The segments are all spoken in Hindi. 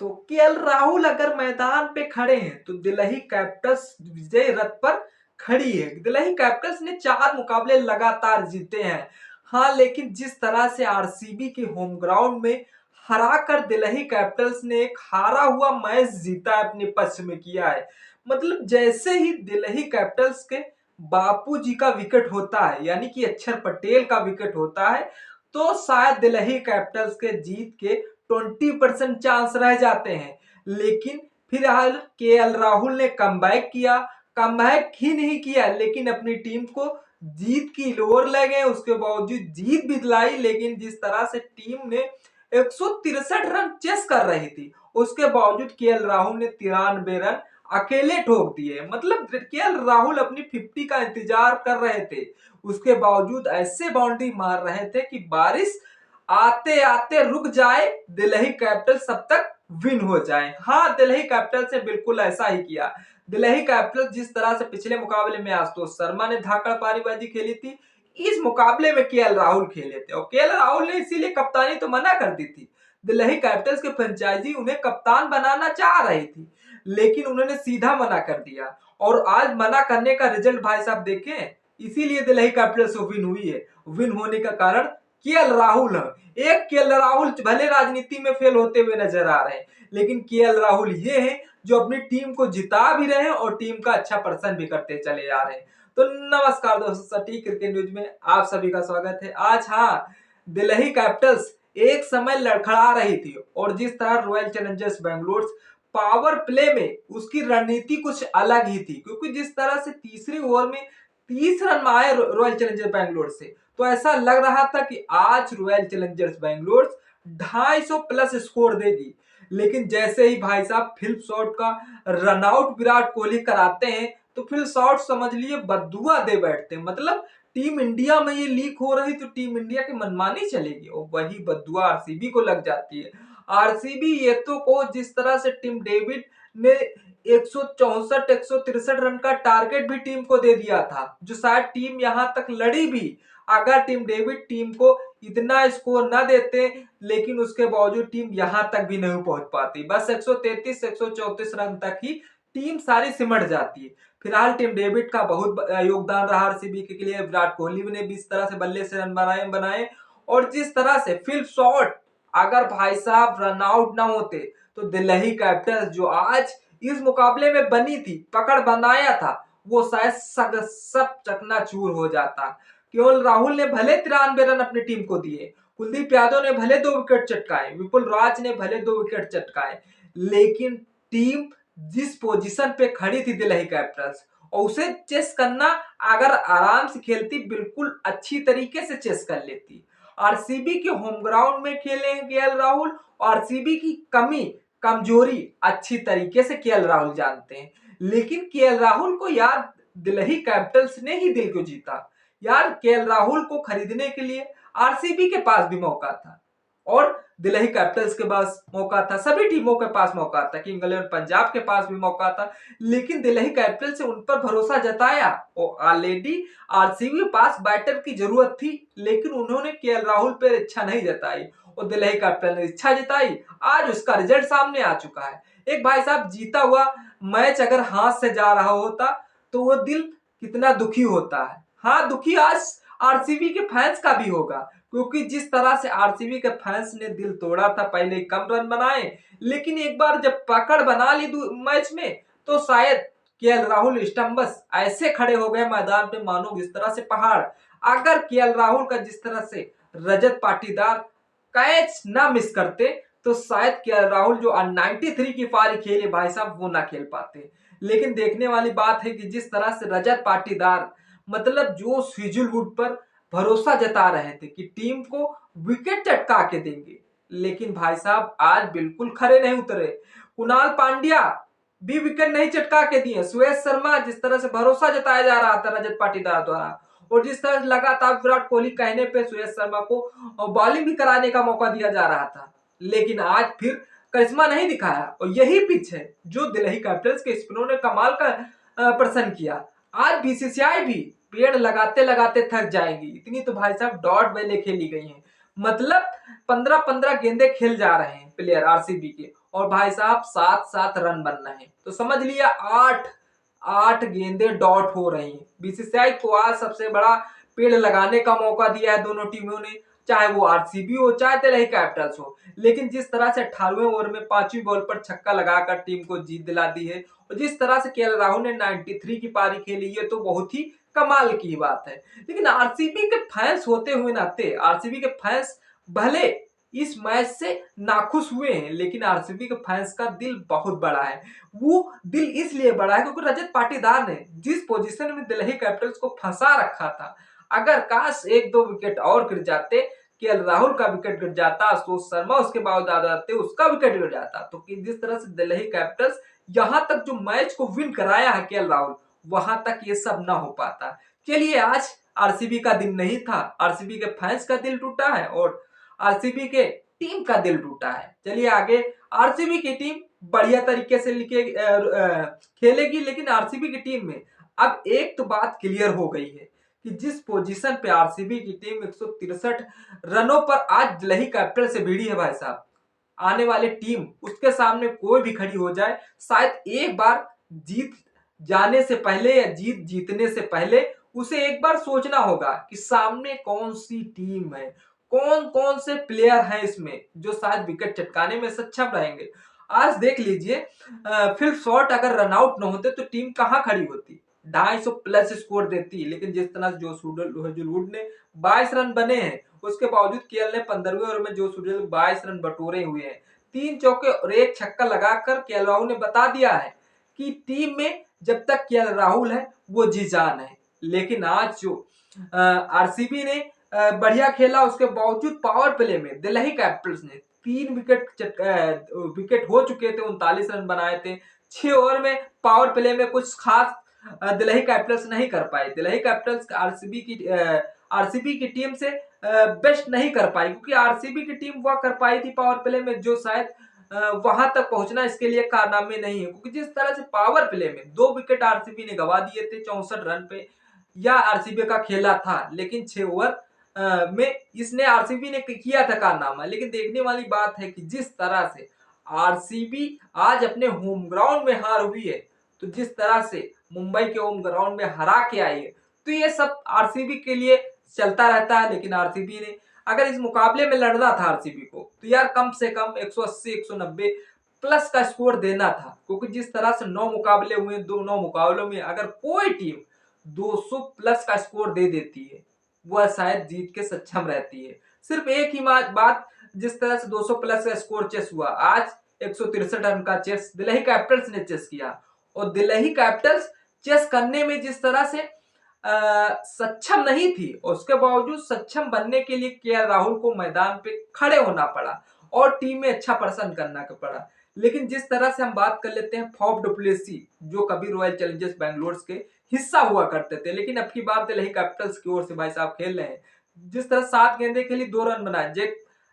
दोस्तों, केएल राहुल अगर मैदान पे खड़े हैं तो दिल्ली कैपिटल्स विजय रथ पर खड़ी है। दिल्ली कैपिटल्स ने 4 मुकाबले लगातार जीते हैं। हाँ, लेकिन जिस तरह से आरसीबी के होम ग्राउंड में हराकर दिल्ली कैपिटल्स ने एक हारा हुआ मैच जीता है, अपने पक्ष में किया है। मतलब जैसे ही दिल्ली कैपिटल्स के बापूजी का विकेट होता है, यानी कि अक्षर पटेल का विकेट होता है, तो शायद दिल्ली कैपिटल्स के जीत के 20% चांस रह जाते हैं। लेकिन फिलहाल केएल राहुल ने कमबैक किया। कमबैक ही नहीं किया लेकिन अपनी टीम को जीत की ओर ले गए, उसके बावजूद जीत भी दिलाई। लेकिन जिस तरह से टीम ने 163 रन चेस कर रही थी, उसके बावजूद केएल राहुल ने 93 रन अकेले ठोक दिए। मतलब केएल राहुल अपनी 50 का इंतजार कर रहे थे, उसके बावजूद ऐसे बाउंड्री मार रहे थे कि बारिश आते आते रुक जाए, दिल्ली कैपिटल सब तक विन हो जाए। हाँ, दिल्ली कैपिटल से बिल्कुल ऐसा ही किया। दिल्ली कैपिटल जिस तरह से पिछले मुकाबले में आशुतोष शर्मा ने धाकड़ पारीबाजी खेली थी, इस मुकाबले में केएल राहुल खेले थे, और केएल राहुल ने इसीलिए कप्तानी तो मना कर दी थी। दिल्ली कैपिटल्स के फ्रेंचाइजी उन्हें कप्तान बनाना चाह रही थी, लेकिन उन्होंने सीधा मना कर दिया। और आज मना करने का रिजल्ट भाई साहब देखें, इसीलिए दिल्ली कैपिटल्स विन हुई है। विन होने का कारण केएल राहुल है। एक केएल राहुल भले राजनीति में फेल होते हुए नजर आ रहे हैं, लेकिन केएल राहुल ये हैं जो अपनी टीम को जिता भी रहे हैं और टीम का अच्छा प्रदर्शन भी करते चले जा रहे हैं। तो नमस्कार दोस्तों, सटीक क्रिकेट न्यूज में आप सभी का स्वागत है। आज हाँ, दिल्ली कैपिटल्स एक समय लड़खड़ा रही थी, और जिस तरह royal Challengers Bangalore power play में उसकी रणनीति कुछ अलग ही थी, क्योंकि जिस तरह से तीसरी ओवर में 30 रन आए रॉयल चैलेंजर्स बेंगलोर से, तो ऐसा लग रहा था कि आज royal Challengers Bangalore 250 plus score देगी। लेकिन जैसे ही भाई साहब फिल्प शॉट का रनआउट विराट कोहली कराते हैं, तो फिल्प शॉट समझ लिए बद्दुआ दे बैठते हैं। मतलब टीम इंडिया में ये लीक हो रही तो टीम इंडिया की मनमानी चलेगी, और वही बद्दुआ आरसीबी को लग जाती है। आरसीबी ये तो को जिस तरह से टिम डेविड ने 164 163 रन का टारगेट भी टीम को दे दिया था, जो शायद टीम यहां तक लड़ी भी अगर टिम डेविड टीम को इतना स्कोर न देते, लेकिन उसके बावजूद टीम यहां तक भी नहीं पहुंच पाती। बस 133 134 रन तक ही टीम सारी सिमट जाती है। फिलहाल टिम डेविड का बहुत योगदान रहा आरसीबी के लिए। विराट कोहली ने भी इस तरह से बल्ले से रन बनाए, और जिस तरह से फिल्प शॉट अगर भाई साहब रन आउट ना होते, तो दिल्ली कैपिटल्स जो आज इस मुकाबले में बनी थी, पकड़ बनाया था, वो शायद सब चकनाचूर हो जाता। केएल राहुल ने भले 93 रन अपनी टीम को दिए, कुलदीप यादव ने भले 2 विकेट चटकाए, विपुल राज ने भले 2 विकेट चटकाए, लेकिन टीम जिस पोजीशन पे खड़ी थी दिल्ली कैपिटल्स, और उसे चेस करना अगर आराम से खेलती, बिल्कुल अच्छी तरीके से चेस कर लेती। आरसीबी के होम ग्राउंड में खेले हैं केएल राहुल, और आरसीबी की कमी कमजोरी अच्छी तरीके से केएल राहुल जानते हैं। लेकिन केएल राहुल को यार दिल्ली कैपिटल्स ने ही दिल को जीता। यार केएल राहुल को खरीदने के लिए आरसीबी के पास भी मौका था, और दिल्ली कैपिटल्स के पास मौका था, सभी टीमों के पास मौका था, किंग्स इलेवन पंजाब के पास भी मौका था, लेकिन दिल्ली कैपिटल्स से उन पर भरोसा जताया। और ऑलरेडी आरसीबी के पास बैटर की जरूरत थी, लेकिन उन्होंने केएल राहुल पर इच्छा नहीं जताई, और दिल्ली कैपिटल ने इच्छा जताई। आज उसका रिजल्ट सामने आ चुका है। एक भाई साहब जीता हुआ मैच अगर हाथ से जा रहा होता, तो वो दिल कितना दुखी होता है। हाँ, दुखी आज आरसीबी के फैंस का भी होगा, क्योंकि जिस तरह से आरसीबी के फैंस ने दिल तोड़ा था, पहले कम रन बनाए, लेकिन एक बार जब पकड़ बना ली मैच में, तो शायद केएल राहुल स्टंबस ऐसे खड़े हो गए मैदान पे मानो जिस तरह से पहाड़। अगर केएल राहुल का जिस तरह से रजत पाटीदार कैच ना मिस करते, तो शायद केएल राहुल जो 93 की पारी खेले भाई साहब, वो ना खेल पाते। लेकिन देखने वाली बात है कि जिस तरह से रजत पाटीदार, मतलब जो स्विजलवुड पर भरोसा जता रहे थे कि टीम को विकेट चटका के देंगे, लेकिन भाई साहब आज बिल्कुल खरे नहीं उतरे। कुणाल पांड्या भी विकेट नहीं चटका के दिए। सुयश शर्मा, जिस तरह से भरोसा जताया जा रहा था रजत पाटीदार द्वारा, और जिस तरह लगातार विराट कोहली कहने पे सुयश शर्मा को बॉलिंग भी कराने का मौका दिया जा रहा था, लेकिन आज फिर करिश्मा नहीं दिखाया। और यही पिच है जो दिल्ली कैपिटल्स के स्पिनरों ने कमाल का प्रदर्शन किया। आज बीसीसीआई भी पेड़ लगाते लगाते थक जाएंगी, इतनी तो भाई साहब डॉट बॉलें खेली गई हैं। मतलब 15-15 गेंदे खेल जा रहे हैं प्लेयर आरसीबी के, और भाई साहब 7-7 रन बनना है। तो समझ लिया 8 गेंदें डॉट हो रही हैं। बीसीसीआई को आज सबसे बड़ा पेड़ लगाने का मौका दिया है दोनों टीमों ने, चाहे वो आरसीबी हो चाहे दिल्ली कैपिटल्स हो। लेकिन जिस तरह से 18वें ओवर में 5वीं बॉल पर छक्का लगाकर टीम को जीत दिला दी है और जिस तरह से केएल राहुल ने 93 की पारी खेली, ये तो बहुत ही कमाल की बात है। लेकिन आरसीबी के फैंस होते हुए नाते, आरसीबी के फैंस भले इस मैच से नाखुश हुए हैं, लेकिन आरसीबी के फैंस का दिल बहुत बड़ा है। वो दिल इसलिए बड़ा है क्योंकि रजत पाटीदार ने जिस पोजीशन में दिल्ली कैपिटल्स को फंसा रखा था, अगर काश 1-2 विकेट और गिर जाते, केएल राहुल का विकेट गिर जाता, आशुतोष शर्मा उसके बाद आ जाते, उसका विकेट गिर जाता, तो जिस तरह से दिल्ली कैपिटल्स यहां तक जो मैच को विन कराया है केएल राहुल, वहां तक ये सब ना हो पाता। चलिए, आज आरसीबी का दिन नहीं था, आरसीबी के फैंस का दिल टूटा है और आरसीबी के टीम का दिल टूटा है। चलिए आगे, आरसीबी की टीम बढ़िया तरीके से खेलेगी, लेकिन आरसीबी की टीम में अब एक तो बात क्लियर हो गई है कि जिस पोजीशन पे आरसीबी की टीम 163 रनों पर आज दिल्ली कैपिटल से भिड़ी है भाई साहब, आने वाली टीम उसके सामने कोई भी खड़ी हो जाए, शायद एक बार जीत जाने से पहले या जीतने से पहले उसे एक बार सोचना होगा कि सामने कौन सी टीम है, कौन कौन से प्लेयर हैं इसमें जो शायद विकेट चटकाने में सक्षम रहेंगे। आज देख लीजिए, फिल शॉर्ट अगर रन आउट न होते तो टीम कहां खड़ी होती, 250 प्लस स्कोर देती। लेकिन जिस तरह से जोस हेजलवुड ने 22 रन बने हैं, उसके बावजूद केएल ने 15वें ओवर में जोस हेजलवुड 22 रन बटोरे हुए हैं। 3 चौके और 1 छक्का लगाकर केएल राहुल ने बता दिया है कि टीम में जब तक केएल राहुल है वो जी जान है। लेकिन आज जो आरसीबी ने बढ़िया खेला, उसके बावजूद पावर प्ले में दिल्ली कैपिटल्स ने 3 विकेट हो चुके थे, 39 रन बनाए थे। 6 ओवर में पावर प्ले में कुछ खास दिल्ली कैपिटल्स नहीं कर पाई। दिल्ली कैपिटल्स आरसीबी की टीम से बेस्ट नहीं कर पाई, क्योंकि आरसीबी की टीम वह कर पाई थी पावर प्ले में जो शायद वहां तक पहुंचना इसके लिए कारनामे नहीं है। क्योंकि जिस तरह से पावर प्ले में 2 विकेट आरसीबी ने गवा दिए थे 64 रन पे, या आरसीबी का खेला था, लेकिन 6 ओवर में इसने आरसीबी ने किया था कारनामा। लेकिन देखने वाली बात है कि जिस तरह से आरसीबी आज अपने होम ग्राउंड में हार हुई है, तो जिस तरह से मुंबई के होम ग्राउंड में हरा के आई है, तो ये सब आरसीबी के लिए चलता रहता है। लेकिन आरसीबी ने अगर इस मुकाबले में लड़ना था आरसीबी को, तो यार कम से कम 180 190 प्लस का स्कोर देना था। क्योंकि जिस तरह से 9 मुकाबले हुए, 9 मुकाबलों में अगर कोई टीम 200 प्लस का स्कोर दे देती है, वह शायद जीत के सक्षम रहती है। सिर्फ एक ही बात, जिस तरह से 200 प्लस का स्कोर चेस हुआ, आज 163 रन का चेस दिल्ली कैपिटल्स ने चेस किया। और दिल्ली कैपिटल्स चेस करने में जिस तरह से सक्षम नहीं थी, उसके बावजूद सक्षम बनने के लिए केएल राहुल को मैदान पे खड़े होना पड़ा और टीम में अच्छा प्रदर्शन करना पड़ा। लेकिन जिस तरह से हम बात कर लेते हैं फॉफ डु प्लेसी, जो कभी रॉयल चैलेंजर्स बैंगलोर के हिस्सा हुआ करते थे, लेकिन अब की बार दिल्ली कैपिटल्स की ओर से भाई साहब खेल रहे हैं। जिस तरह 7 गेंदे खेली 2 रन बनाए,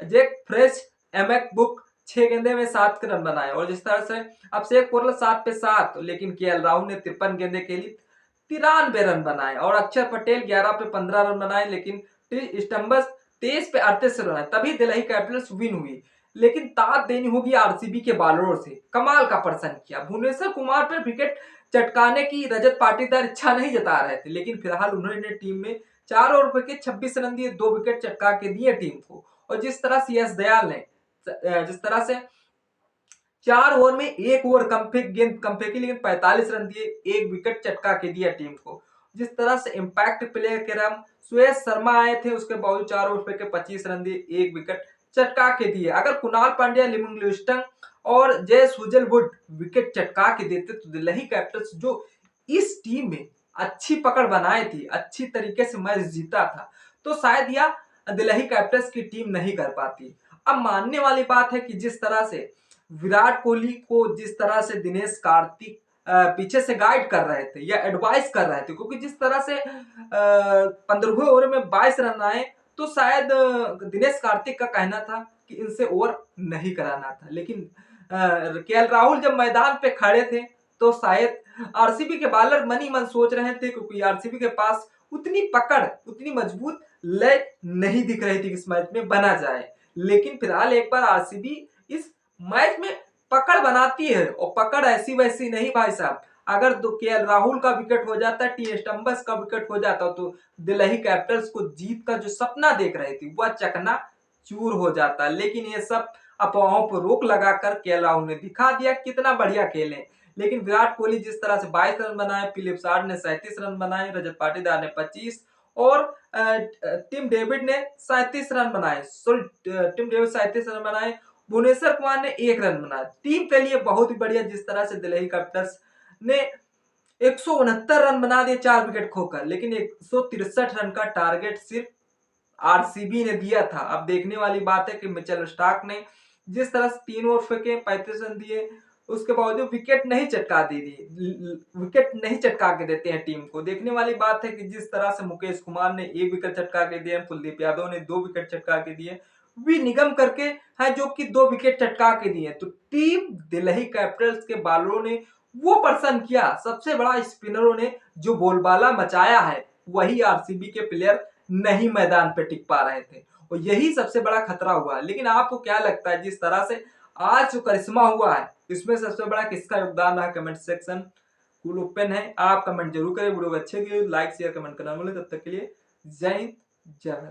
जेक फ्रेश एमएक बुक 6 गेंदे में 7 रन बनाए। और जिस तरह से अभिषेक पोरल 7 पे 7, लेकिन केएल राहुल ने 53 गेंदे खेली 93 रन बनाए। और अक्षर पटेल 11 पे 15 रन बनाए, लेकिन स्टम्बस 23 पे 38 रन, तभी दिल्ली कैपिटल्स विन हुई। लेकिन तात देनी होगी आरसीबी के बॉलरों से, कमाल का प्रदर्शन किया। भुवनेश्वर कुमार पर विकेट चटकाने की रजत पाटीदार इच्छा नहीं जता रहे थे, लेकिन फिलहाल उन्होंने टीम में 4 ओवर के 26 रन दिए, 2 विकेट चटका के दिए टीम को। और जिस तरह से यश दयाल ने जिस तरह से 4 ओवर में 1 ओवर गेंद कम फेंकी, लेकिन 45 रन दिए, 1 विकेट चटका के दिया टीम को। जिस तरह से इंपैक्ट प्लेयर के नाम सुयश शर्मा आए थे, उसके बावजूद 4 ओवर के 25 रन दिए, 1 विकेट चटका के दिए। अगर कुणाल पांड्या, लिविंग लिविंगस्टन और जय सूर्यवंशी विकेट चटका के देते, तो दिल्ली कैपिटल्स जो इस टीम में अच्छी पकड़ बनाई थी, अच्छी तरीके से मैच जीता था, तो शायद यह दिल्ली कैपिटल्स की टीम नहीं कर पाती। अब मानने वाली बात है कि जिस तरह से विराट कोहली को जिस तरह से दिनेश कार्तिक पीछे से गाइड कर रहे थे या एडवाइस कर रहे थे, क्योंकि जिस तरह से 15वें ओवर में 22 रन आए, तो शायद दिनेश कार्तिक का कहना था कि इनसे ओवर नहीं कराना था। लेकिन केएल राहुल जब मैदान पे खड़े थे, तो शायद आरसीबी के बॉलर मन ही मन सोच रहे थे, क्योंकि आरसीबी के पास उतनी पकड़, उतनी मजबूत लय नहीं दिख रही थी कि इस मैच में बना जाए। लेकिन फिलहाल एक बार आरसीबी इस मैच में पकड़ बनाती है, और पकड़ ऐसी वैसी नहीं भाई साहब। अगर केएल राहुल का विकेट हो जाता, टी स्टम्बस का विकेट हो जाता, तो दिल्ली कैपिटल्स को जीत का जो सपना देख रही थी वह चकना चूर हो जाता। लेकिन ये सब अफवाहों पर रोक लगाकर केएल राहुल ने दिखा दिया कितना बढ़िया खेले। लेकिन विराट कोहली जिस तरह से 22 रन बनाए, फिलिप सार्ड ने 37 रन बनाए, रजत पाटीदार ने 25 और टिम डेविड ने 37 रन बनाए, टिम डेविड 37 रन बनाए, भुवनेश्वर कुमार ने 1 रन बनाया। टीम के लिए बहुत ही बढ़िया जिस तरह से दिल्ली कैपिटल्स ने 169 रन बना दिए 4 विकेट खोकर, लेकिन 163 रन का टारगेट सिर्फ आरसीबी ने दिया था। अब देखने वाली बात है कि मिचेल स्टार्क ने जिस तरह से 3 ओवर फेंके, 35 रन दिए, उसके बावजूद विकेट नहीं चटका दी विकेट नहीं चटका के देते हैं टीम को। देखने वाली बात है कि जिस तरह से मुकेश कुमार ने 1 विकेट चटका के दिए, कुलदीप यादव ने 2 विकेट चटका के दिए, वी निगम करके है जो कि 2 विकेट चटका के दिए। तो टीम दिल्ली कैपिटल्स के बॉलरों ने वो प्रदर्शन किया, सबसे बड़ा स्पिनरों ने जो बोलबाला मचाया है, वही आरसीबी के प्लेयर नहीं मैदान पे टिक पा रहे थे, और यही सबसे बड़ा खतरा हुआ। लेकिन आपको क्या लगता है जिस तरह से आज जो करिश्मा हुआ है, इसमें सबसे बड़ा किसका योगदान रहा? कमेंट सेक्शन फुल ओपन है, आप कमेंट जरूर करें। वीडियो अच्छे लगे लाइक शेयर कमेंट करना भूलें। तब तक के लिए जय हिंद जय भारत।